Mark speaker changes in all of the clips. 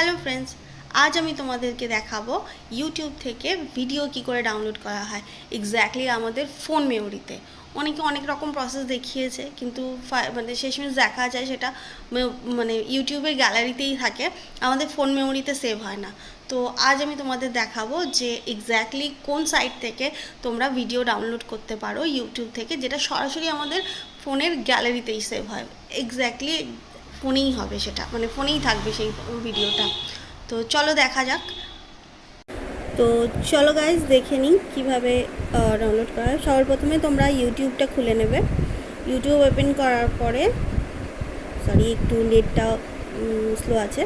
Speaker 1: Hello friends, আজ আমি তোমাদেরকে দেখাবো ইউটিউব থেকে ভিডিও কি করে ডাউনলোড করা হয় এক্স্যাক্টলি আমাদের ফোন মেমোরিতে। অনেকে অনেক রকম প্রসেস দেখিয়েছে, কিন্তু মানে শেষমেশ দেখা যায় সেটা মানে ইউটিউবের গ্যালারিতেই থাকে, আমাদের ফোন মেমোরিতে সেভ হয় না। তো আজ আমি তোমাদের দেখাবো যে এক্স্যাক্টলি কোন সাইট থেকে তোমরা ভিডিও ডাউনলোড করতে পারো ইউটিউব থেকে, যেটা সরাসরি আমাদের ফোনের গ্যালারিতেই সেভ হয়। এক্স্যাক্টলি ফোনেই হবে, সেটা মানে ফোনেই থাকবে সেই ভিডিওটা। তো চলো দেখা যাক। তো চলো গাইজ দেখে নিই কীভাবে ডাউনলোড করা হয়। সবার প্রথমে তোমরা ইউটিউবটা খুলে নেবে। ইউটিউব ওপেন করার পরে, সরি একটু নেটটা স্লো আছে,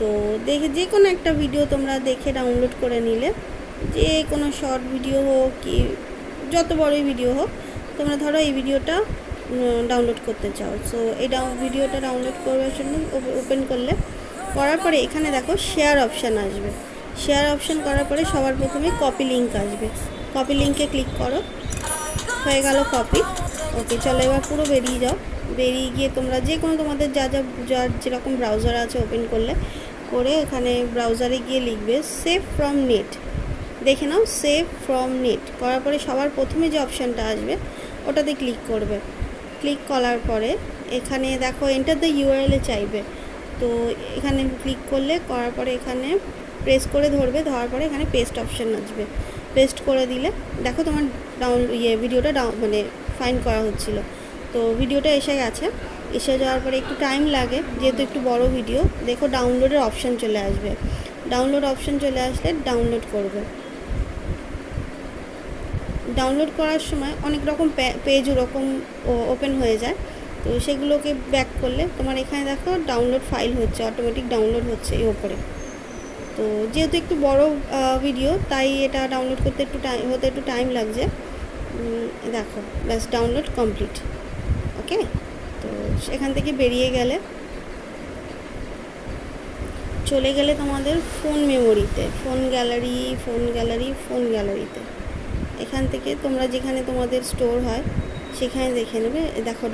Speaker 1: তো দেখে যে কোনো একটা ভিডিও তোমরা দেখে ডাউনলোড করে নিলে, যে কোনো শর্ট ভিডিও হোক কি যত বড়ই ভিডিও হোক, তোমরা ধরো এই ভিডিওটা ডাউনলোড করতে চাও। সো এই ভিডিওটা ডাউনলোড করার জন্য ওপেন করার পরে এখানে দেখো শেয়ার অপশান আসবে। শেয়ার অপশান করার পরে সবার প্রথমে কপি লিঙ্ক আসবে। কপি লিঙ্কে ক্লিক করো, হয়ে গেল কপি। ওকে, চলো এবার পুরো বেরিয়ে যাও। বেরিয়ে গিয়ে তোমরা যে কোনো তোমাদের যার যেরকম ব্রাউজার আছে ওপেন করে এখানে ব্রাউজারে গিয়ে লিখবে সেভ ফ্রম নেট। দেখে নাও, সেভ ফ্রম নেট করার পরে সবার প্রথমে যে অপশানটা আসবে ওটাতে ক্লিক করবে। ক্লিক করার পরে এখানে দেখো এন্টার দ্য ইউআরএল চাইবে, তো এখানে ক্লিক করার পরে এখানে প্রেস করে ধরার পরে এখানে পেস্ট অপশান আসবে। পেস্ট করে দিলে দেখো তোমার ভিডিওটা মানে ফাইন্ড করা হচ্ছিল, তো ভিডিওটা এসে গেছে। এসে যাওয়ার পরে একটু টাইম লাগে, যেহেতু একটু বড় ভিডিও। দেখো ডাউনলোডের অপশান চলে আসবে। ডাউনলোড অপশান চলে আসলে ডাউনলোড করবে। ডাউনলোড করার সময় অনেক রকম পেজ ওরকম ওপেন হয়ে যায়, তো সেগুলোকে ব্যাক করলে তোমার এখানে দেখো ডাউনলোড ফাইল হচ্ছে, অটোমেটিক ডাউনলোড হচ্ছে এই ওপরে। তো যেহেতু একটু বড় ভিডিও, তাই এটা ডাউনলোড করতে একটু টাইম লাগছে। দেখো ব্যাস ডাউনলোড কমপ্লিট। ওকে, তো এখান থেকে বেরিয়ে গেলে চলে গেলে তোমাদের ফোন মেমোরিতে, ফোন গ্যালারিতে এখান থেকে তোমরা যেখানে তোমাদের স্টোর হয় সেখানে দেখে নেবে। দেখো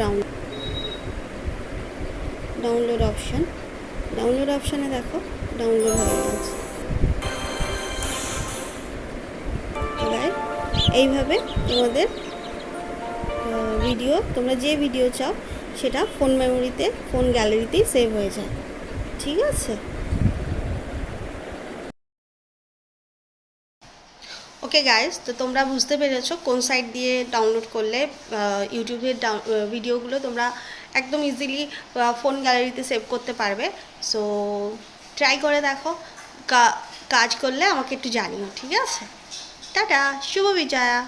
Speaker 1: ডাউনলোড অপশানে দেখো ডাউনলোড হয়ে গেছে। এইভাবে তোমাদের ভিডিও, তোমরা যে ভিডিও চাও সেটা ফোন মেমোরিতে, ফোন গ্যালারিতেই সেভ হয়ে যায়। ঠিক আছে, ওকে গাইস, তো তোমরা বুঝতে পেরেছো কোন সাইট দিয়ে ডাউনলোড করলে ইউটিউবের ভিডিওগুলো তোমরা একদম ইজিলি ফোন গ্যালারিতে সেভ করতে পারবে। সো ট্রাই করে দেখো, কাজ করলে আমাকে একটু জানিও। ঠিক আছে, টাটা, শুভ বিজয়া।